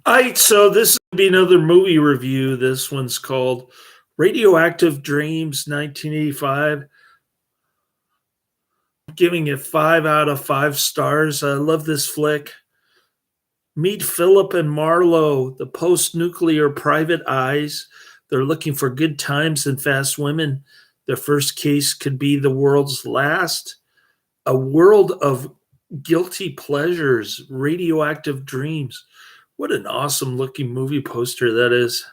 All right, so this will be another movie review. This one's called Radioactive Dreams 1985. Giving it 5 out of 5 stars. I love this flick. Meet Philip and Marlo, the post nuclear private eyes. They're looking for good times and fast women. Their first case could be the world's last. A world of guilty pleasures, radioactive dreams. What an awesome looking movie poster that is.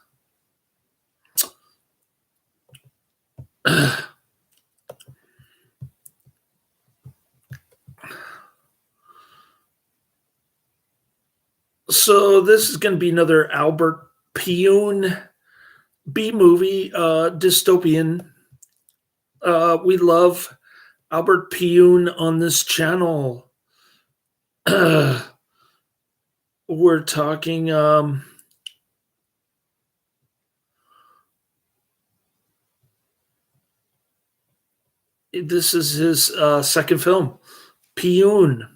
So this is going to be another Albert Pyun B movie, dystopian. We love Albert Pyun on this channel. We're talking this is his second film, Pyun.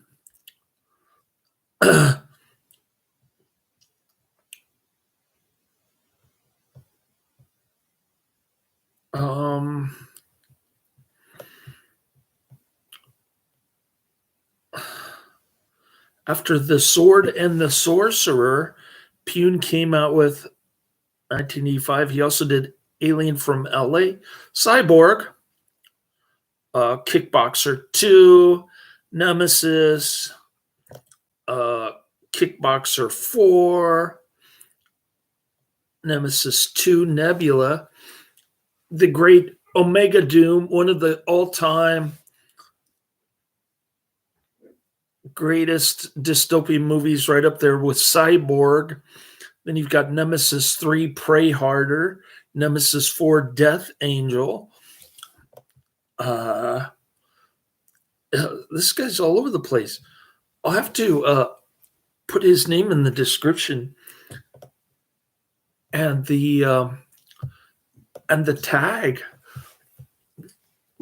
After The Sword and the Sorcerer, Pyun came out with 1985. He also did Alien from LA, Cyborg, Kickboxer 2, Nemesis, Kickboxer 4, Nemesis 2, Nebula, the great Omega Doom, one of the all-time greatest dystopian movies, right up there with Cyborg. Then you've got Nemesis 3, Pray Harder, Nemesis 4, Death Angel. This guy's all over the place. I'll have to put his name in the description and the tag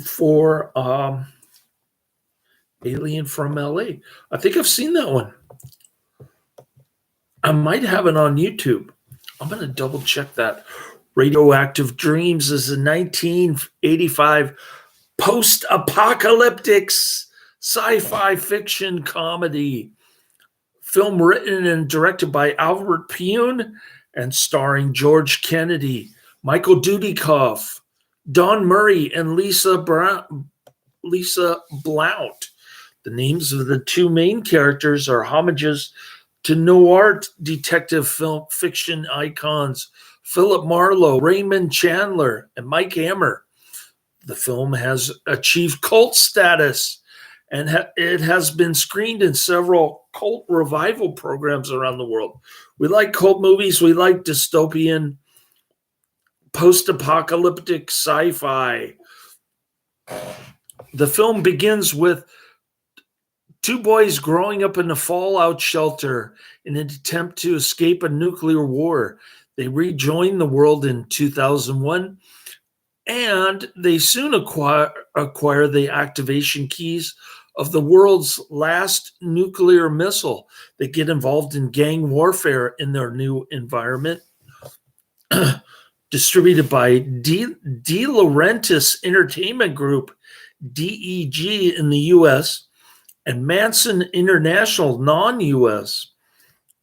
for Alien from LA. I think I've seen that one. I might have it on YouTube. I'm going to double check that. Radioactive Dreams is a 1985 post-apocalyptic sci-fi fiction comedy film written and directed by Albert Pyun and starring George Kennedy, Michael Dudikoff, Don Murray, and Lisa Blount. The names of the two main characters are homages to noir detective film fiction icons Philip Marlowe, Raymond Chandler, and Mike Hammer. The film has achieved cult status, and it has been screened in several cult revival programs around the world. We like cult movies. We like dystopian, post-apocalyptic sci-fi. The film begins with two boys growing up in a fallout shelter in an attempt to escape a nuclear war. They rejoin the world in 2001, and they soon acquire the activation keys of the world's last nuclear missile. They get involved in gang warfare in their new environment. Distributed by De Laurentiis Entertainment Group, DEG in the U.S., and Manson International, non-U.S.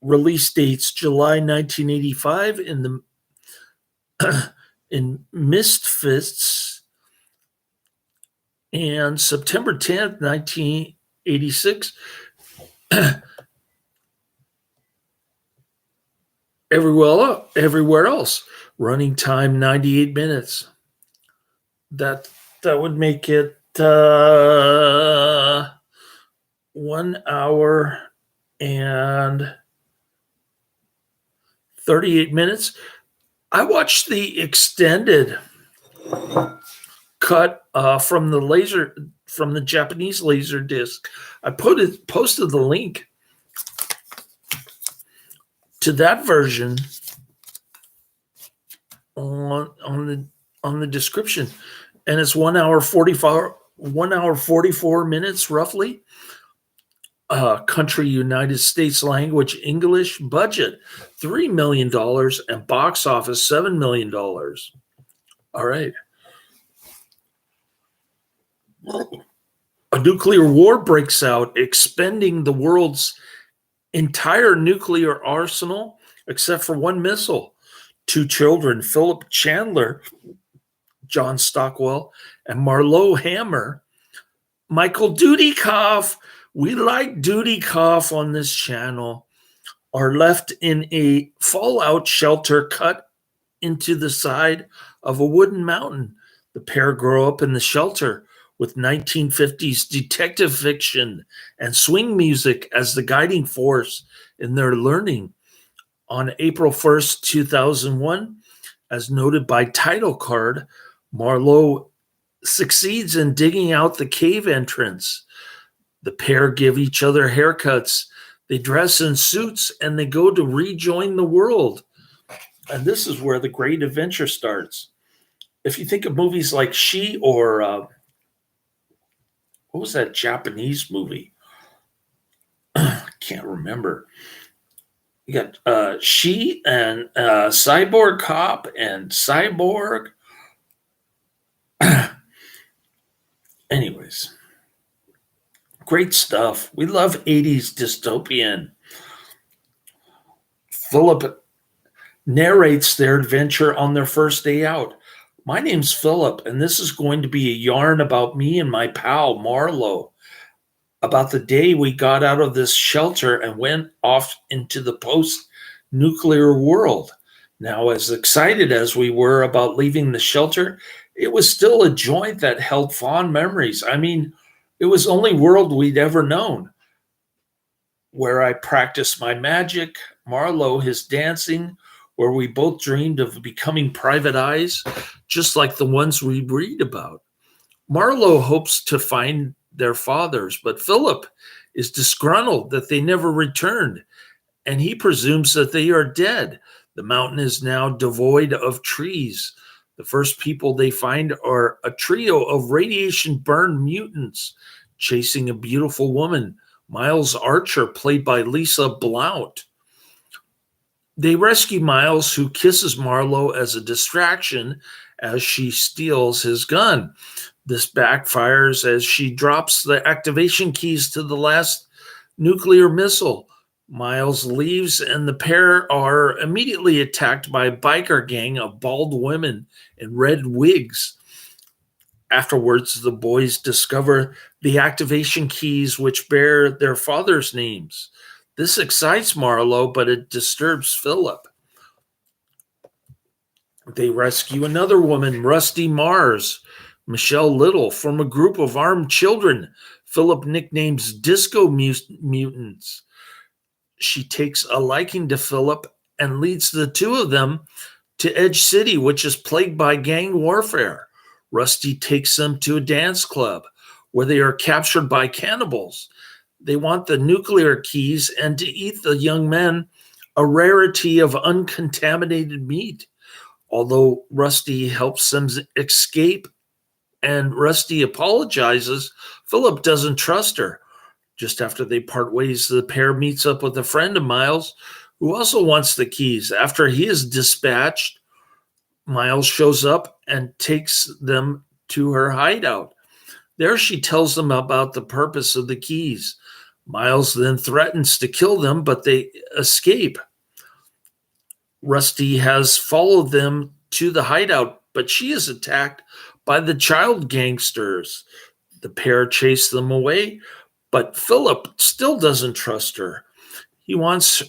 Release dates July 1985 in Misfits, and September 10th, 1986. Everywhere else. Running time 98 minutes. That would make it 1 hour and 38 minutes. I watched the extended cut from the Japanese laser disc. I posted the link to that version on the description, and it's 1 hour 44 minutes roughly. country United States language English budget $3 million and box office $7 million. All right. A nuclear war breaks out, expending the world's entire nuclear arsenal except for one missile. Two children, Philip Chandler, John Stockwell, and Marlowe Hammer. Michael Dudikoff, we like Dudikoff on this channel, are left in a fallout shelter cut into the side of a wooden mountain. The pair grow up in the shelter with 1950s detective fiction and swing music as the guiding force in their learning. On April 1st, 2001, as noted by title card, Marlowe succeeds in digging out the cave entrance. The pair give each other haircuts. They dress in suits and they go to rejoin the world. And this is where the great adventure starts. If you think of movies like She or what was that Japanese movie? I can't remember. You got She and Cyborg Cop and Cyborg. Anyways, great stuff. We love 80s dystopian. Philip narrates their adventure on their first day out. My name's Philip, and this is going to be a yarn about me and my pal Marlowe, about the day we got out of this shelter and went off into the post-nuclear world. Now, as excited as we were about leaving the shelter, it was still a joint that held fond memories. I mean, it was the only world we'd ever known, where I practiced my magic, Marlowe his dancing, where we both dreamed of becoming private eyes, just like the ones we read about. Marlowe hopes to find their fathers, but Philip is disgruntled that they never returned, and he presumes that they are dead. The mountain is now devoid of trees. The first people they find are a trio of radiation-burned mutants chasing a beautiful woman, Miles Archer, played by Lisa Blount. They rescue Miles, who kisses Marlowe as a distraction as she steals his gun. This backfires as she drops the activation keys to the last nuclear missile. Miles leaves, and the pair are immediately attacked by a biker gang of bald women in red wigs. Afterwards, the boys discover the activation keys, which bear their fathers' names. This excites Marlowe, but it disturbs Philip. They rescue another woman, Rusty Mars, Michelle Little, from a group of armed children Philip nicknames Disco Mutants. She takes a liking to Philip and leads the two of them to Edge City, which is plagued by gang warfare. Rusty takes them to a dance club where they are captured by cannibals. They want the nuclear keys and to eat the young men, a rarity of uncontaminated meat. Although Rusty helps them escape and Rusty apologizes, Philip doesn't trust her. Just after they part ways, the pair meets up with a friend of Miles who also wants the keys. After he is dispatched, Miles shows up and takes them to her hideout. There she tells them about the purpose of the keys. Miles then threatens to kill them, but they escape. Rusty has followed them to the hideout, but she is attacked by the child gangsters. The pair chase them away, but Philip still doesn't trust her. He wants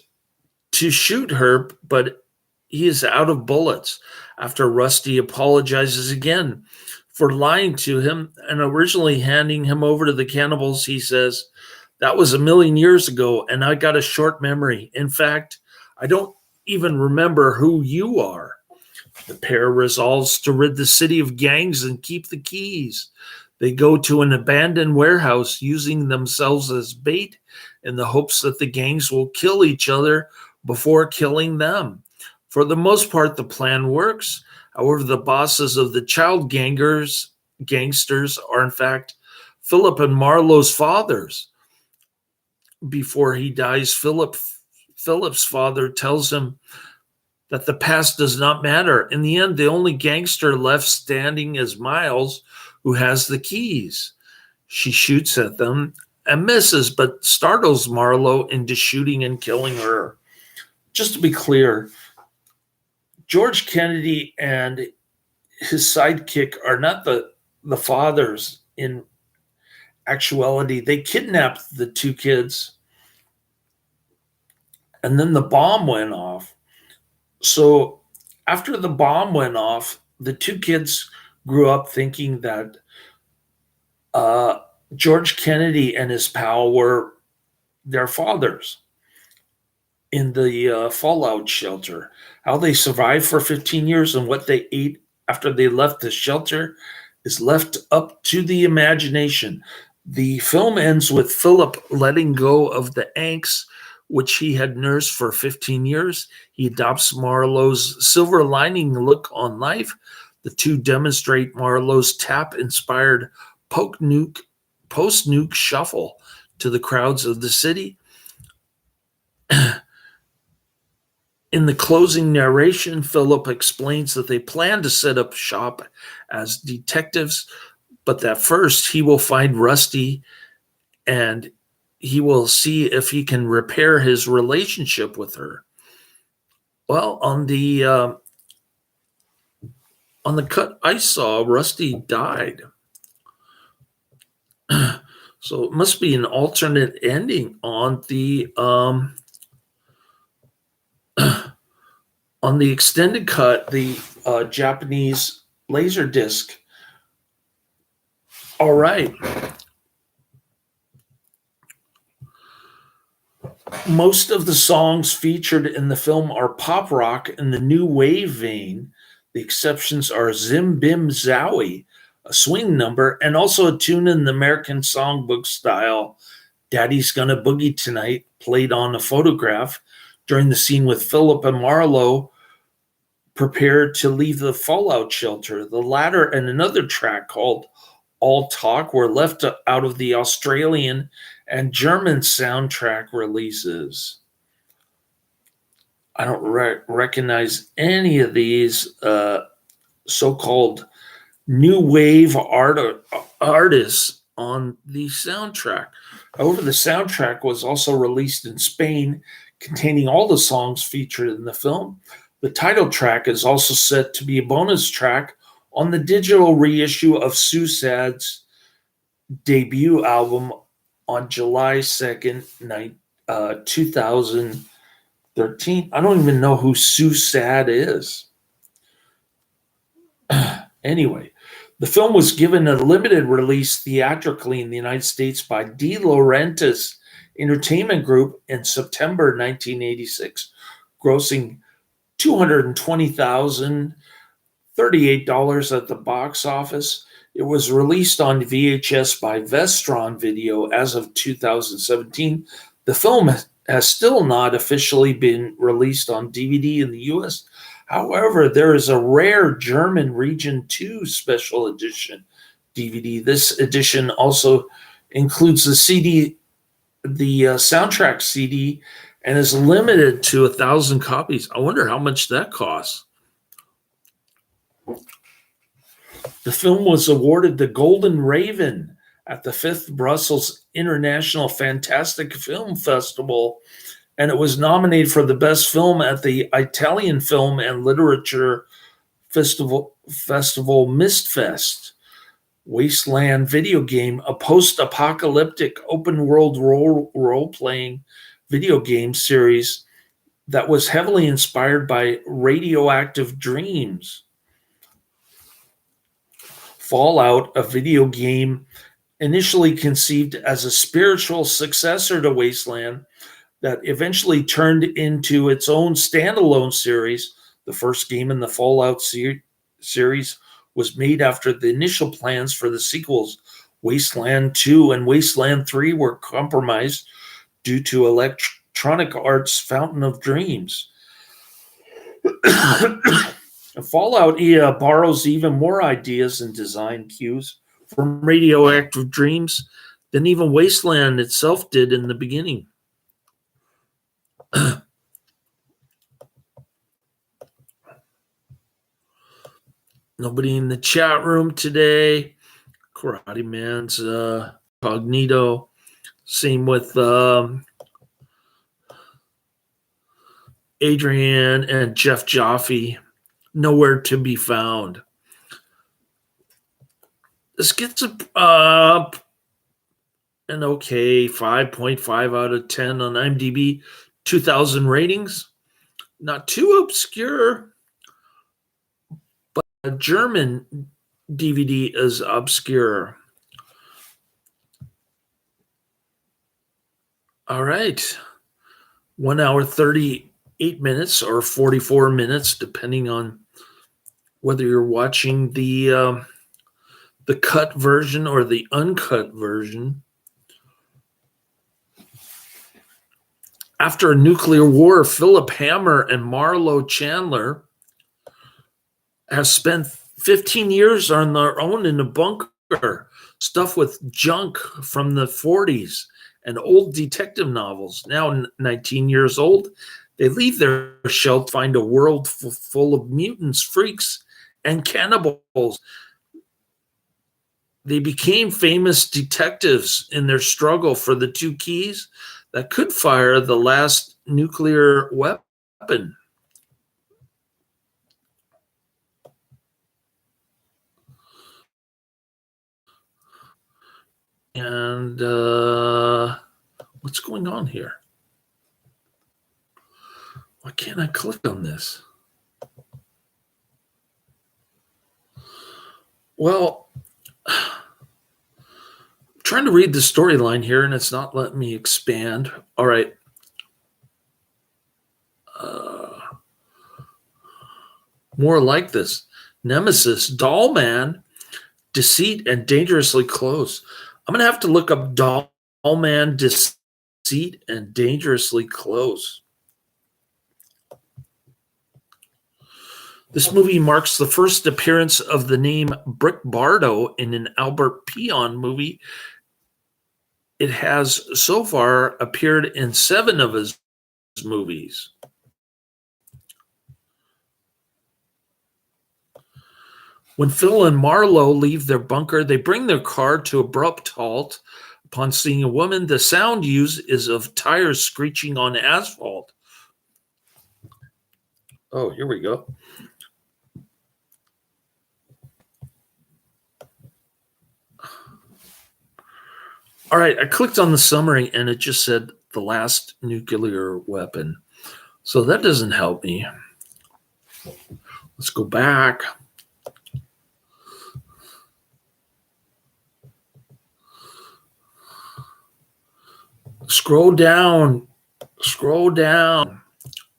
to shoot her, but he is out of bullets. After Rusty apologizes again for lying to him and originally handing him over to the cannibals, he says, "That was 1,000,000 years ago, and I got a short memory. In fact, I don't even remember who you are." The pair resolves to rid the city of gangs and keep the keys. They go to an abandoned warehouse, using themselves as bait in the hopes that the gangs will kill each other before killing them. For the most part, the plan works. However, the bosses of the child gangsters are in fact Philip and Marlowe's fathers. before he dies, Philip's father tells him that the past does not matter. In the end, the only gangster left standing is Miles, who has the keys. She shoots at them and misses, but startles Marlowe into shooting and killing her. Just to be clear, George Kennedy and his sidekick are not the fathers in actuality. They kidnapped the two kids, and then the bomb went off. So after the bomb went off, the two kids grew up thinking that George Kennedy and his pal were their fathers in the fallout shelter. How they survived for 15 years and what they ate after they left the shelter is left up to the imagination. The film ends with Philip letting go of the angst which he had nursed for 15 years. He adopts Marlowe's silver lining look on life. The two demonstrate Marlowe's tap-inspired post-nuke shuffle to the crowds of the city. In the closing narration, Philip explains that they plan to set up shop as detectives, but that first he will find Rusty and he will see if he can repair his relationship with her. Well, on the cut I saw, Rusty died. So it must be an alternate ending on the extended cut, the Japanese Laserdisc. All right. Most of the songs featured in the film are pop rock in the new wave vein. The exceptions are Zim Bim Zowie, a swing number, and also a tune in the American songbook style, Daddy's Gonna Boogie Tonight, played on a photograph during the scene with Philip and Marlowe prepared to leave the fallout shelter. The latter and another track called All Talk were left out of the Australian and German soundtrack releases. I don't recognize any of these so-called new wave artists on the soundtrack. However, the soundtrack was also released in Spain, containing all the songs featured in the film. The title track is also set to be a bonus track on the digital reissue of Susad's debut album on July 2nd, 2013. I don't even know who Susad is. Anyway, the film was given a limited release theatrically in the United States by De Laurentiis Entertainment Group in September 1986, grossing $220,038 at the box office. It was released on VHS by Vestron Video as of 2017. The film has still not officially been released on DVD in the US. However, there is a rare German Region 2 special edition DVD. This edition also includes the CD, the soundtrack CD, and is limited to 1,000 copies. I wonder how much that costs. The film was awarded the Golden Raven at the 5th Brussels International Fantastic Film Festival, and it was nominated for the best film at the Italian Film and Literature Festival Mistfest. Wasteland video game, a post-apocalyptic open-world role-playing video game series that was heavily inspired by Radioactive Dreams. Fallout, a video game initially conceived as a spiritual successor to Wasteland that eventually turned into its own standalone series. The first game in the Fallout series was made after the initial plans for the sequels. Wasteland 2 and Wasteland 3 were compromised due to Electronic Arts' Fountain of Dreams. Fallout borrows even more ideas and design cues from Radioactive Dreams than even Wasteland itself did in the beginning. Nobody in the chat room today. Karate Man's cognito. Same with Adrian and Jeff Jaffe. Nowhere to be found. This gets an okay 5.5 out of 10 on IMDb. 2,000 ratings. Not too obscure, but a German DVD is obscure. All right. 1 hour, 38 minutes or 44 minutes, depending on whether you're watching the cut version or the uncut version. After a nuclear war, Philip Hammer and Marlo Chandler have spent 15 years on their own in a bunker, stuffed with junk from the 40s and old detective novels. Now 19 years old, they leave their shell to find a world full of mutants, freaks, and cannibals. They became famous detectives in their struggle for the two keys that could fire the last nuclear weapon. And what's going on here? Why can't I click on this? Well, I'm trying to read the storyline here, and it's not letting me expand. All right. More like this. Nemesis, Doll Man, Deceit, and Dangerously Close. I'm going to have to look up Doll Man, Deceit, and Dangerously Close. This movie marks the first appearance of the name Brick Bardo in an Albert Pyun movie. It has so far appeared in 7 of his movies. When Phil and Marlo leave their bunker, they bring their car to abrupt halt. Upon seeing a woman, the sound used is of tires screeching on asphalt. Oh, here we go. All right, I clicked on the summary and it just said the last nuclear weapon. So that doesn't help me. Let's go back. Scroll down. Scroll down.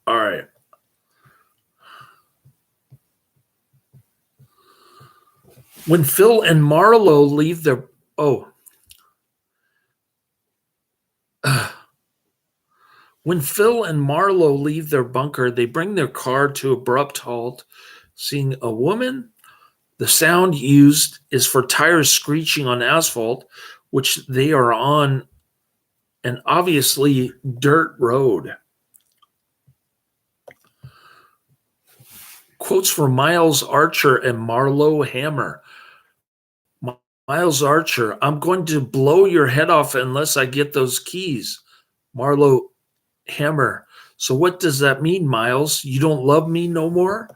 All right. When Phil and Marlo leave their When Phil and Marlo leave their bunker, they bring their car to abrupt halt. Seeing a woman, the sound used is for tires screeching on asphalt, which they are on an obviously dirt road. Quotes for Miles Archer and Marlo Hammer. Miles Archer, I'm going to blow your head off unless I get those keys. Marlo Hammer, so what does that mean, Miles? You don't love me no more?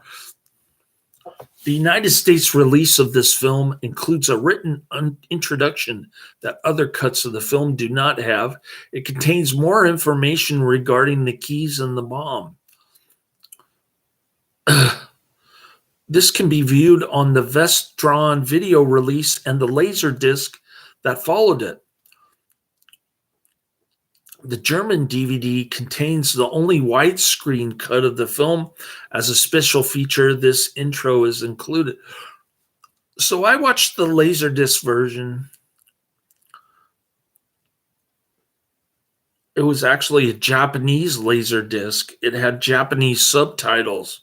The United States release of this film includes a written introduction that other cuts of the film do not have. It contains more information regarding the keys and the bomb. This can be viewed on the Vestron video release and the Laserdisc that followed it. The German DVD contains the only widescreen cut of the film. As a special feature, this intro is included. So I watched the Laserdisc version. It was actually a Japanese Laserdisc. It had Japanese subtitles.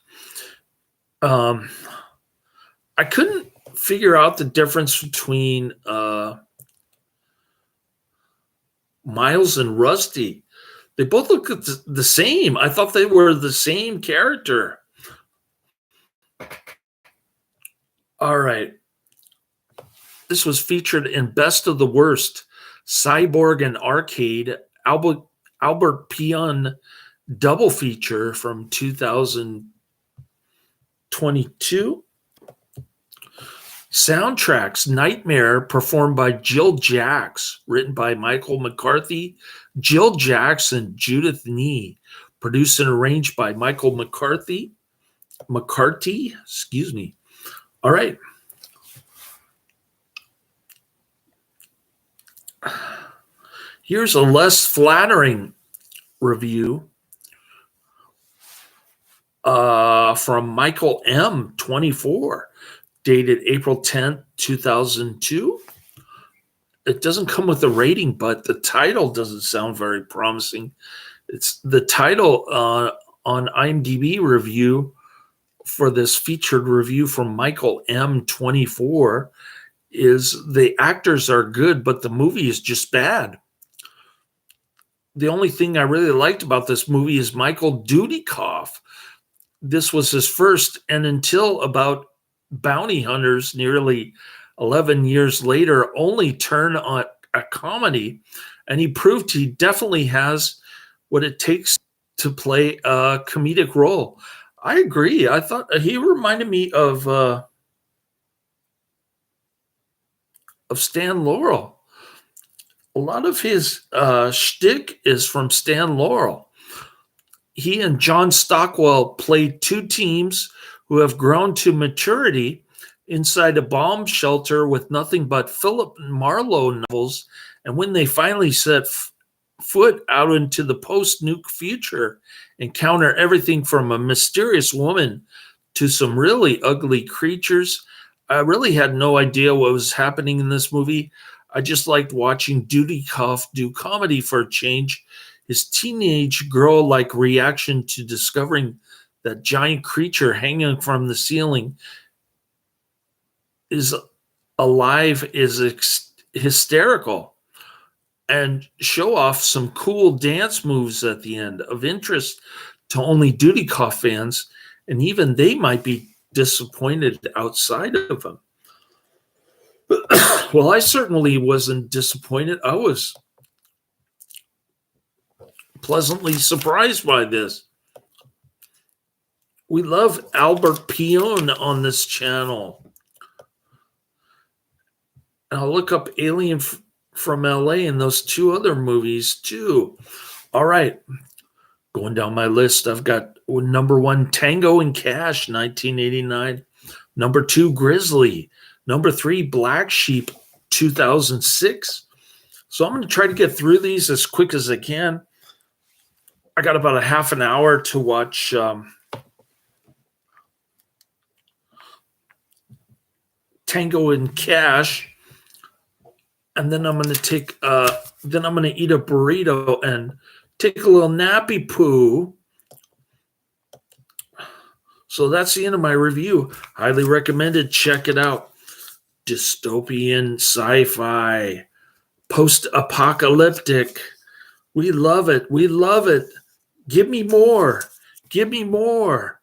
I couldn't figure out the difference between Miles and Rusty. They both look the same. I thought they were the same character. All right. This was featured in Best of the Worst, Cyborg and Arcade, Albert Pyun double feature from 2022. Soundtracks, Nightmare, performed by Jill Jacks, written by Michael McCarthy, Jill Jacks, and Judith Nee. Produced and arranged by Michael McCarthy. Excuse me. All right. Here's a less flattering review from Michael M. 24, dated April 10th, 2002. It doesn't come with a rating, but the title doesn't sound very promising. It's the title on IMDb review for this featured review from Michael M. 24 is the actors are good, but the movie is just bad. The only thing I really liked about this movie is Michael Dudikoff. This was his first, and until about Bounty Hunters nearly 11 years later, only turn on a comedy, and he proved he definitely has what it takes to play a comedic role. I agree. I thought he reminded me of Stan Laurel. A lot of his shtick is from Stan Laurel. He and John Stockwell played two teams who have grown to maturity inside a bomb shelter with nothing but Philip Marlowe novels. And when they finally set foot out into the post-nuke future, encounter everything from a mysterious woman to some really ugly creatures. I really had no idea what was happening in this movie. I just liked watching Dudikoff do comedy for a change. His teenage girl-like reaction to discovering that giant creature hanging from the ceiling is alive is hysterical, and show off some cool dance moves at the end of interest to only Dudikoff fans, and even they might be disappointed outside of him. Well, I certainly wasn't disappointed. I was pleasantly surprised by this. We love Albert Pyun on this channel. And I'll look up Alien from LA and those two other movies too. All right. Going down my list, I've got number 1, Tango and Cash, 1989. Number 2, Grizzly. Number 3, Black Sheep, 2006. So I'm going to try to get through these as quick as I can. I got about a half an hour to watch Tango and Cash, and then I'm going to eat a burrito and take a little nappy poo. So that's the end of my review. Highly recommended. Check it out. Dystopian sci-fi, post-apocalyptic. We love it. We love it. Give me more. Give me more.